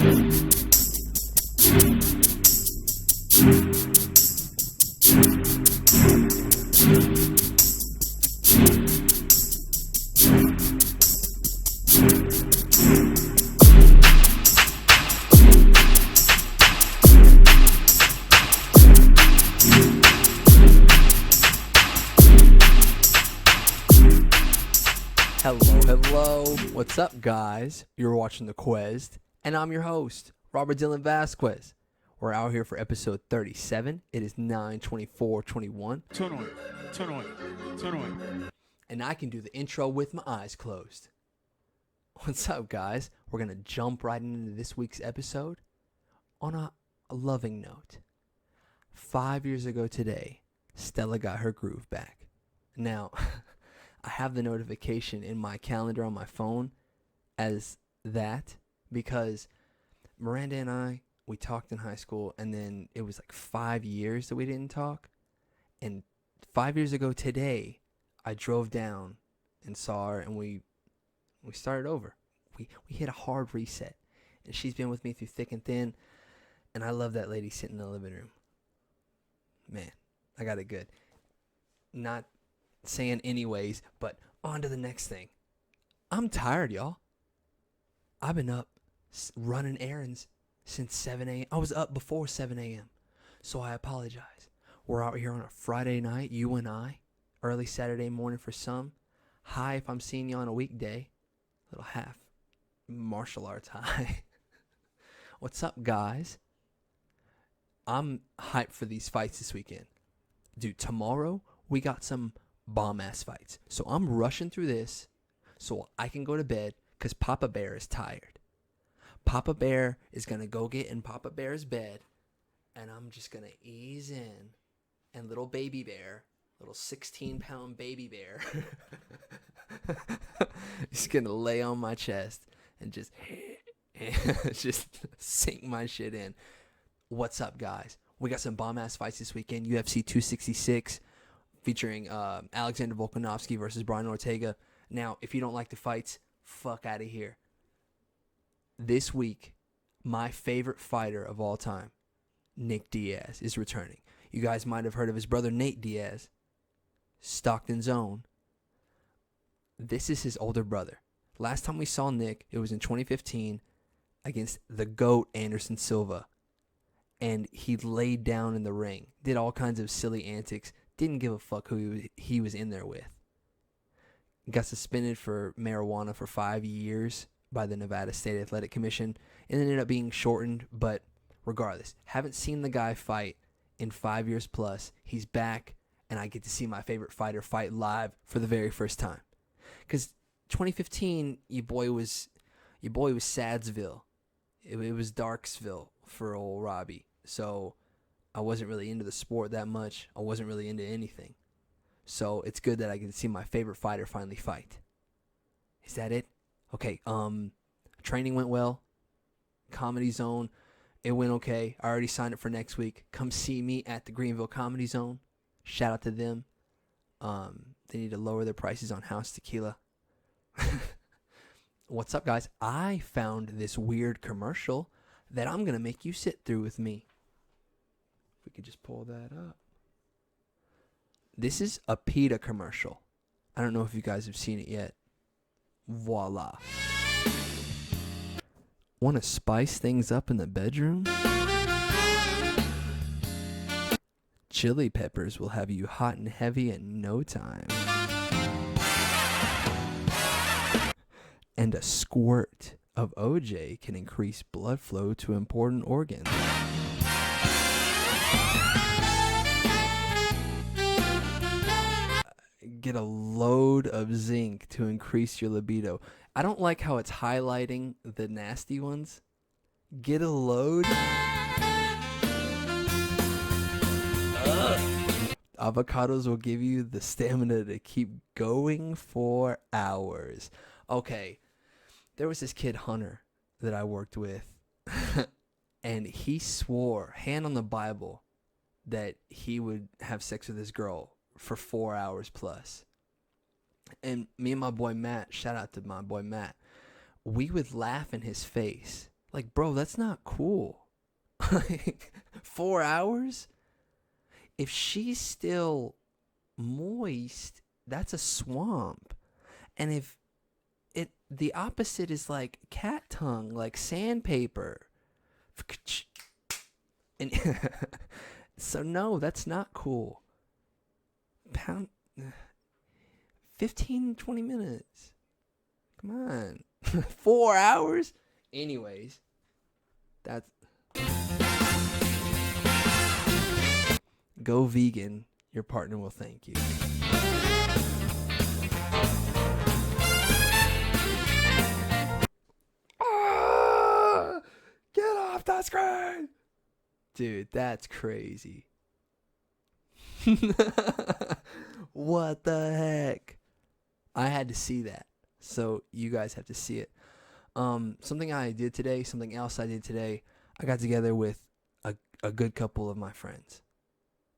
Hello. What's up, guys? You're watching the Quezt, and I'm your host, Robert Dylan Vasquez. We're out here for episode 37. It is 9/24/21. Turn on. And I can do the intro with my eyes closed. What's up, guys? We're going to jump right into this week's episode on a loving note. 5 years ago today, Stella got her groove back. Now, I have the notification in my calendar on my phone as that because Miranda and I, we talked in high school, and then it was like 5 years that we didn't talk. And 5 years ago today, I drove down and saw her, and we started over. We hit a hard reset, and she's been with me through thick and thin, and I love that lady sitting in the living room. Man, I got it good. Not saying anyways, but on to the next thing. I'm tired, y'all. I've been up running errands since 7 a.m. I was up before 7 a.m. So I apologize. We're out here on a Friday night, you and I. Early Saturday morning for some. High if I'm seeing you on a weekday. Little half martial arts high. What's up, guys? I'm hyped for these fights this weekend. Dude, tomorrow we got some bomb-ass fights. So I'm rushing through this so I can go to bed because Papa Bear is tired. Papa Bear is going to go get in Papa Bear's bed, and I'm just going to ease in. And little baby bear, little 16-pound baby bear, he's going to lay on my chest and just sink my shit in. What's up, guys? We got some bomb-ass fights this weekend. UFC 266. Featuring Alexander Volkanovski versus Brian Ortega. Now, if you don't like the fights, fuck out of here. This week, my favorite fighter of all time, Nick Diaz, is returning. You guys might have heard of his brother Nate Diaz, Stockton's own. This is his older brother. Last time we saw Nick, it was in 2015 against the GOAT Anderson Silva. And he laid down in the ring, did all kinds of silly antics. Didn't give a fuck who he was in there with. Got suspended for marijuana for 5 years by the Nevada State Athletic Commission and ended up being shortened. But regardless, haven't seen the guy fight in 5 years plus. He's back, and I get to see my favorite fighter fight live for the very first time. Because 2015, your boy was Sadsville. It was Darksville for old Robbie. So I wasn't really into the sport that much. I wasn't really into anything. So it's good that I get to see my favorite fighter finally fight. Is that it? Okay, training went well. Comedy Zone, it went okay. I already signed up for next week. Come see me at the Greenville Comedy Zone. Shout out to them. They need to lower their prices on house tequila. What's up, guys? I found this weird commercial that I'm going to make you sit through with me. We could just pull that up. This is a PETA commercial. I don't know if you guys have seen it yet. Voila. Want to spice things up in the bedroom? Chili peppers will have you hot and heavy in no time. And a squirt of OJ can increase blood flow to important organs. Get a load of zinc to increase your libido. I don't like how it's highlighting the nasty ones. Get a load. Avocados will give you the stamina to keep going for hours. Okay, there was this kid, Hunter, that I worked with, and he swore, hand on the Bible, that he would have sex with this girl for 4 hours plus. And me and my boy Matt, shout out to my boy Matt, we would laugh in his face Like, bro, that's not cool. Like, 4 hours? If she's still moist, that's a swamp. And if the opposite is like cat tongue, like sandpaper. And so no, that's not cool. 15, 20 minutes. Come on. 4 hours? Anyways, that's... Go vegan. Your partner will thank you. Get off the screen! Dude, that's crazy. What the heck? I had to see that. So you guys have to see it. Something I did today, something else I did today, I got together with a good couple of my friends.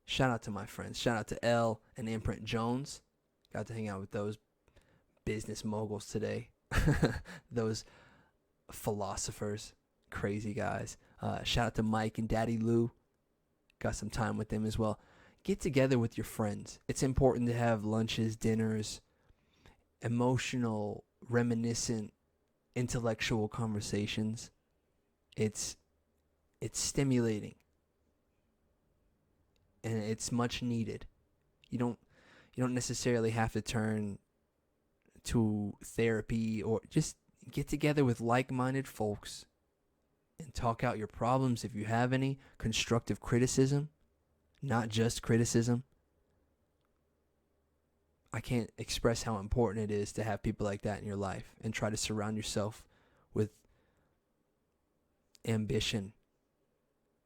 Shout out to my friends. Shout out to Elle and Imprint Jones. Got to hang out with those business moguls today. Those philosophers. Crazy guys. Shout out to Mike and Daddy Lou. Got some time with them as well. Get together with your friends. It's important to have lunches, dinners, emotional, reminiscent, intellectual conversations. It's stimulating. And it's much needed. You don't necessarily have to turn to therapy, or just get together with like-minded folks and talk out your problems if you have any. Constructive criticism, not just criticism. I can't express how important it is to have people like that in your life, and try to surround yourself with ambition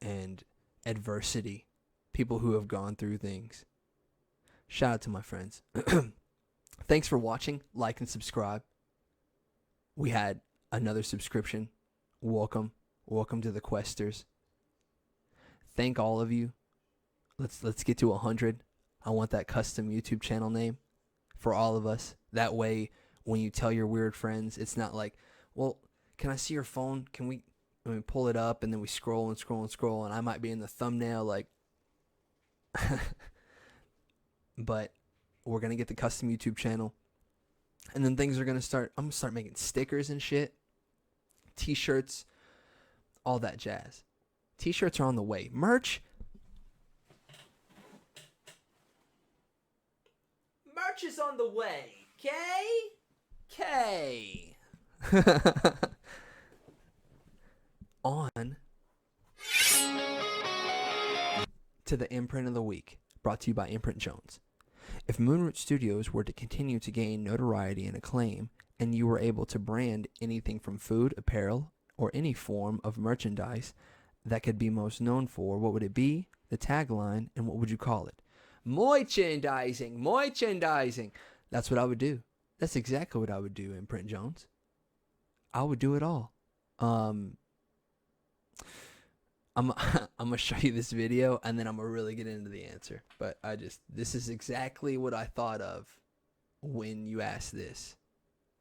and adversity. People who have gone through things. Shout out to my friends. Thanks for watching. Like and subscribe. We had another subscription. Welcome. Welcome to the Questers. Thank all of you. Let's get to 100. I want that custom YouTube channel name for all of us. That way, when you tell your weird friends, it's not like, well, can I see your phone? Can we pull it up, and then we scroll and scroll and scroll, and I might be in the thumbnail, like... But we're gonna get the custom YouTube channel, and then things are gonna start. I'm gonna start making stickers and shit, t-shirts, all that jazz. T-shirts are on the way. Merch is on the way. K on to the imprint of the week, brought to you by Imprint Jones. If MoonRouteStudios were to continue to gain notoriety and acclaim, and you were able to brand anything from food, apparel, or any form of merchandise that could be most known for, what would it be, the tagline, and what would you call it? Merchandising. That's what I would do. That's exactly what I would do, Imprint Jones. I would do it all. I'm going to show you this video, and then I'm going to really get into the answer. But this is exactly what I thought of when you asked this.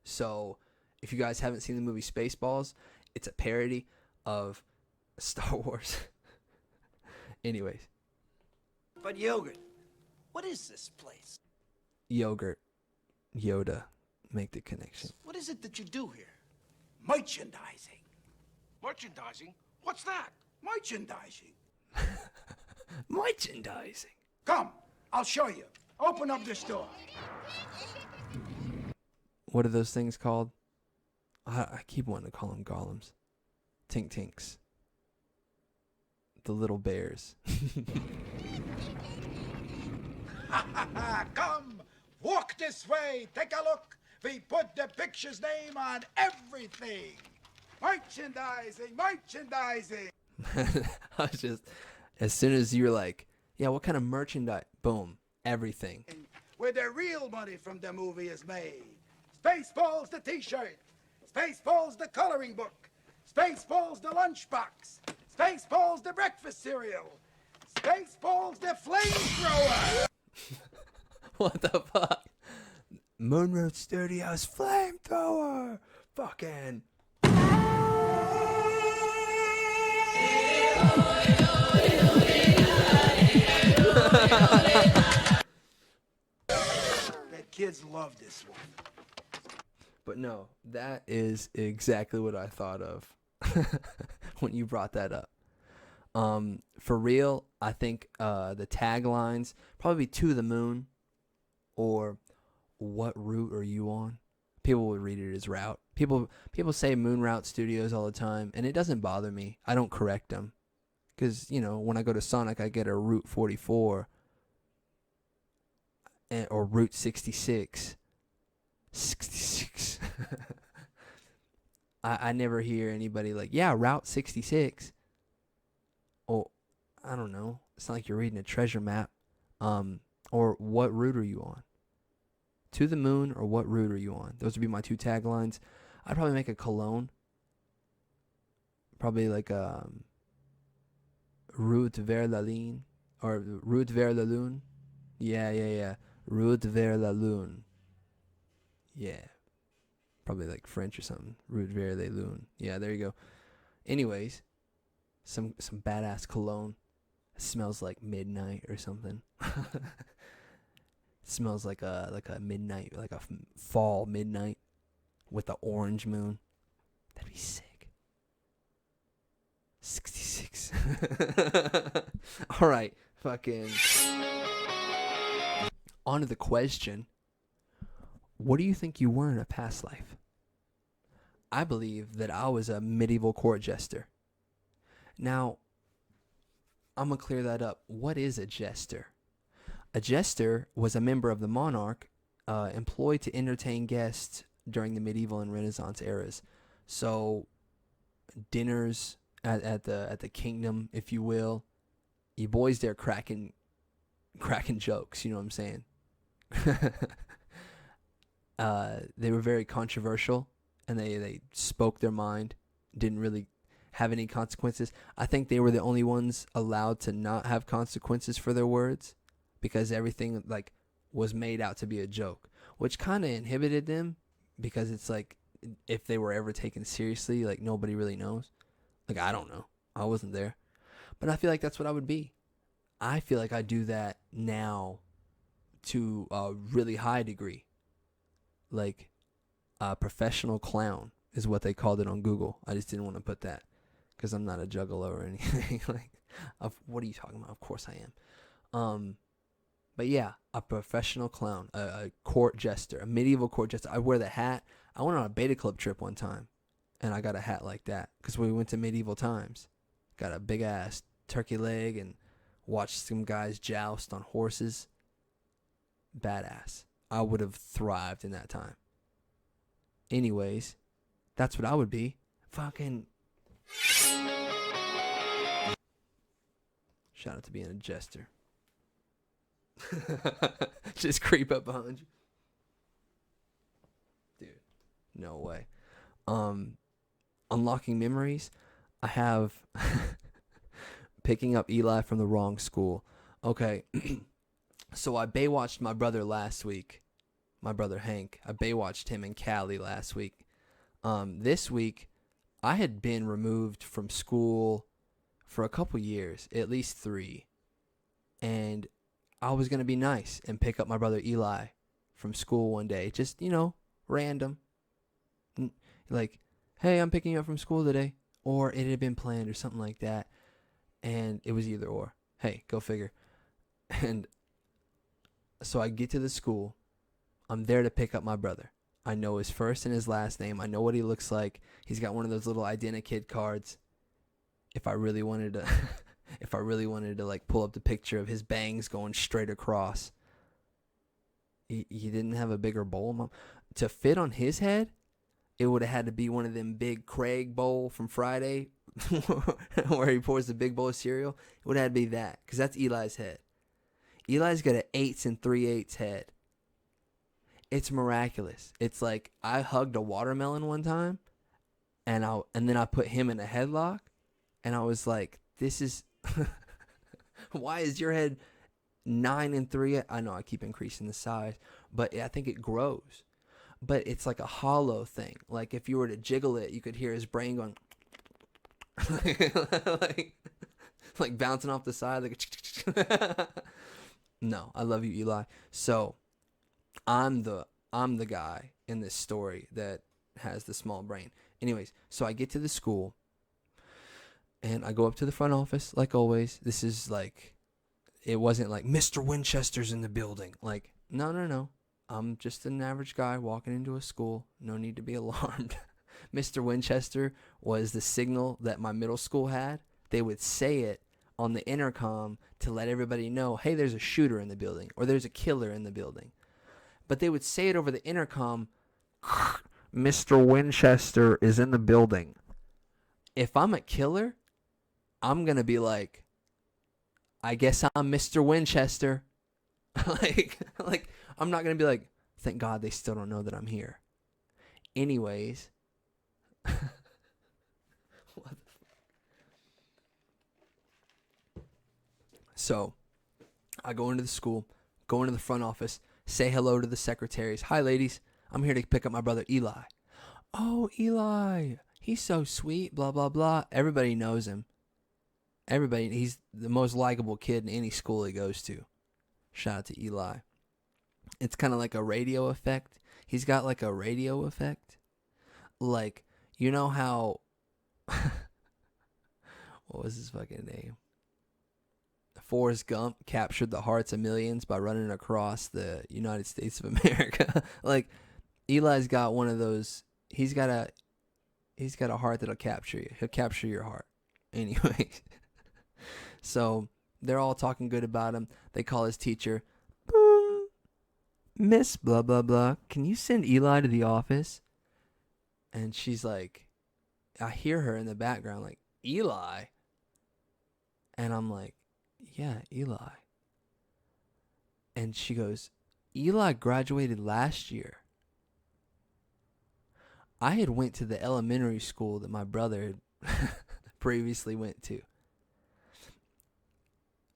So, if you guys haven't seen the movie Spaceballs, it's a parody of Star Wars. Anyways. But yogurt, what is this place? Yogurt. Yoda. Make the connection. What is it that you do here? Merchandising. Merchandising? What's that? Merchandising. Merchandising. Come, I'll show you. Open up this door. What are those things called? I keep wanting to call them golems. Tink Tinks. The little bears. Come, walk this way. Take a look. We put the picture's name on everything. Merchandising. I was just, as soon as you were like, yeah, what kind of merchandise? Boom, everything. Where the real money from the movie is made. Spaceballs the t-shirt. Spaceballs the coloring book. Spaceballs the lunchbox. Spaceballs the breakfast cereal. Spaceballs the flamethrower. What the fuck? MoonRouteStudios flamethrower. Fucking. kids love this one. But no, that is exactly what I thought of when you brought that up. For real, I think the taglines probably To the Moon or What Route Are You On? People would read it as route. People say MoonRouteStudios all the time, and it doesn't bother me. I don't correct them. Because, you know, when I go to Sonic, I get a Route 44 or Route 66. 66. I never hear anybody like, yeah, Route 66. Oh, I don't know. It's not like you're reading a treasure map. Or what route are you on? To the Moon or what route are you on? Those would be my two taglines. I'd probably make a cologne. Probably like Route vers la Lune or Route vers la Lune. Yeah. Route vers la Lune. Yeah. Probably like French or something. Route vers la Lune. Yeah, there you go. Anyways, some badass cologne. It smells like midnight or something. It smells like a midnight, like a fall midnight with the orange moon. That'd be sick. 66. All right, fucking. On to the question. What do you think you were in a past life? I believe that I was a medieval court jester. Now, I'm going to clear that up. What is a jester? A jester was a member of the monarch employed to entertain guests during the medieval and Renaissance eras. So, dinners at the kingdom, if you will, you boys there cracking jokes, you know what I'm saying? They were very controversial, and they spoke their mind, didn't really have any consequences. I think they were the only ones allowed to not have consequences for their words, because everything like was made out to be a joke, which kind of inhibited them, because it's like if they were ever taken seriously, like nobody really knows. Like, I don't know. I wasn't there. But I feel like that's what I would be. I feel like I do that now to a really high degree. Like a professional clown is what they called it on Google. I just didn't want to put that because I'm not a juggalo or anything. Like, what are you talking about? Of course I am. But yeah, a professional clown, a court jester, a medieval court jester. I wear the hat. I went on a beta club trip one time, and I got a hat like that because we went to medieval times. Got a big ass turkey leg and watched some guys joust on horses. Badass. I would have thrived in that time. Anyways, that's what I would be. Fucking. Shout out to being a jester. Just creep up behind you. Dude, no way. Unlocking memories. I have picking up Eli from the wrong school. Okay. So I Baywatched my brother last week. My brother Hank. I Baywatched him in Cali last week. This week, I had been removed from school for a couple years, at least 3. And I was going to be nice and pick up my brother Eli from school one day. Just, random. Like, hey, I'm picking you up from school today. Or it had been planned or something like that. And it was either or. Hey, go figure. And so I get to the school. I'm there to pick up my brother. I know his first and his last name. I know what he looks like. He's got one of those little Identikid cards. If I really wanted to like pull up the picture of his bangs going straight across. He didn't have a bigger bowl. To fit on his head, it would have had to be one of them big Craig bowl from Friday where he pours the big bowl of cereal. It would have had to be that, because that's Eli's head. Eli's got an 8 3/8 head. It's miraculous. It's like I hugged a watermelon one time, and then I put him in a headlock, and I was like, "This is why is your head 9 3?" I know I keep increasing the size, but I think it grows. But it's like a hollow thing. Like if you were to jiggle it, you could hear his brain going, like bouncing off the side. Like, no, I love you, Eli. So I'm the guy in this story that has the small brain. Anyways, so I get to the school and I go up to the front office like always. This is like, it wasn't like Mr. Winchester's in the building. Like, no. I'm just an average guy walking into a school. No need to be alarmed. Mr. Winchester was the signal that my middle school had. They would say it on the intercom to let everybody know, hey, there's a shooter in the building or there's a killer in the building. But they would say it over the intercom, Mr. Winchester is in the building. If I'm a killer, I'm going to be like, I guess I'm Mr. Winchester. like I'm not going to be like, thank God they still don't know that I'm here. Anyways. What the fuck? So, I go into the school, go into the front office, say hello to the secretaries. Hi, ladies. I'm here to pick up my brother Eli. Oh, Eli. He's so sweet, blah, blah, blah. Everybody knows him. He's the most likable kid in any school he goes to. Shout out to Eli. It's kind of like a radio effect. He's got like a radio effect. Like, you know how... what was his fucking name? Forrest Gump captured the hearts of millions by running across the United States of America. Like, Eli's got one of those. He's got a heart that'll capture you. He'll capture your heart. Anyways. So they're all talking good about him. They call his teacher, Miss blah, blah, blah. Can you send Eli to the office? And she's like, I hear her in the background like, Eli? And I'm like, yeah, Eli. And she goes, Eli graduated last year. I had went to the elementary school that my brother had previously went to.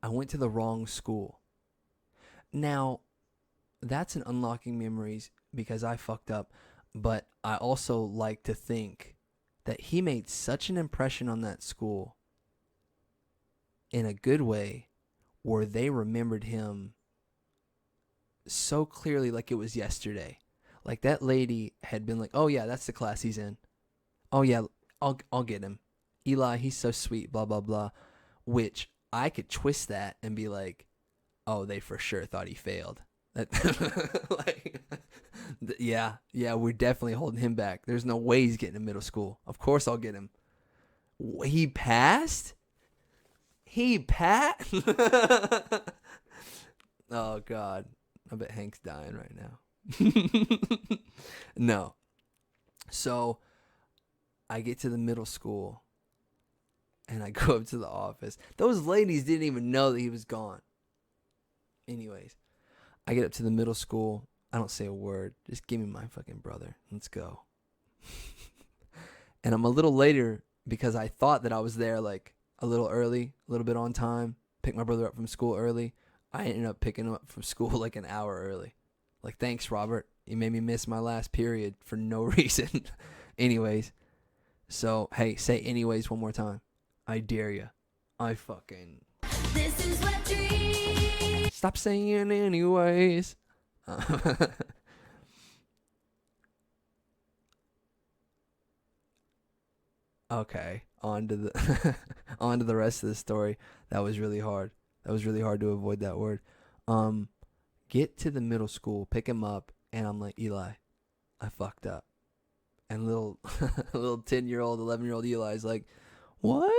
I went to the wrong school. Now, that's an unlocking memories because I fucked up, but I also like to think that he made such an impression on that school in a good way where they remembered him so clearly like it was yesterday. Like that lady had been like, oh yeah, that's the class he's in. Oh yeah, I'll get him. Eli, he's so sweet, blah, blah, blah. Which I could twist that and be like, oh, they for sure thought he failed. Like, yeah, we're definitely holding him back. There's no way he's getting to middle school. Of course I'll get him. He passed? He passed? Oh, God. I bet Hank's dying right now. No. So I get to the middle school and I go up to the office. Those ladies didn't even know that he was gone. Anyways, I get up to the middle school. I don't say a word. Just give me my fucking brother. Let's go. And I'm a little later because I thought that I was there like a little early, a little bit on time. Pick my brother up from school early. I ended up picking him up from school like an hour early. Like, thanks, Robert. You made me miss my last period for no reason. Anyways. So, hey, say anyways one more time. I dare you. I fucking... This is what dreams. Stop saying anyways. Okay, on to the rest of the story. That was really hard. That was really hard to avoid that word. Get to the middle school, pick him up, and I'm like, Eli, I fucked up. And little 10-year-old, 11-year-old Eli's like, what?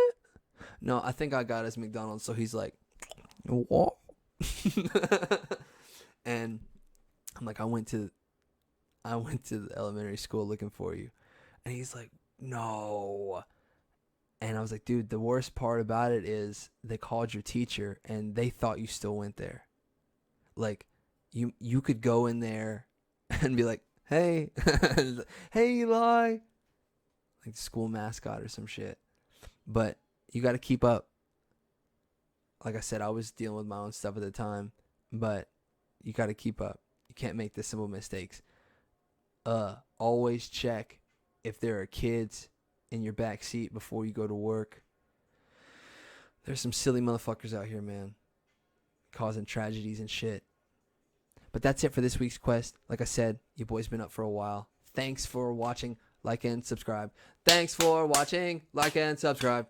No, I think I got his McDonald's. So he's like, what? And I'm like, I went to the elementary school looking for you. And he's like, no. And I was like, dude, the worst part about it is they called your teacher and they thought you still went there. Like, you could go in there and be like, hey, hey, Eli. Like the school mascot or some shit. But you got to keep up. Like I said, I was dealing with my own stuff at the time. But you got to keep up. You can't make the simple mistakes. Always check if there are kids in your back seat before you go to work. There's some silly motherfuckers out here, man, causing tragedies and shit. But that's it for this week's quest. Like I said, your boy's been up for a while. Thanks for watching, like, and subscribe. Thanks for watching, like, and subscribe.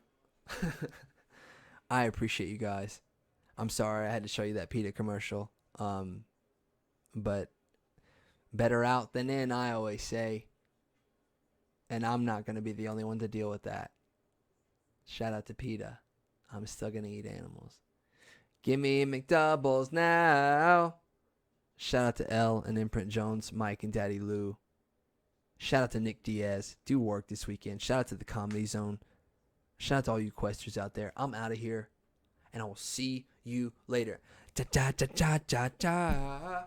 I appreciate you guys. I'm sorry I had to show you that PETA commercial. But better out than in, I always say. And I'm not going to be the only one to deal with that. Shout out to PETA. I'm still going to eat animals. Give me McDoubles now. Shout out to Elle and Imprint Jones, Mike and Daddy Lou. Shout out to Nick Diaz. Do work this weekend. Shout out to the Comedy Zone. Shout out to all you questers out there. I'm out of here. And I will see you later. Ta ta ta ta ta ta.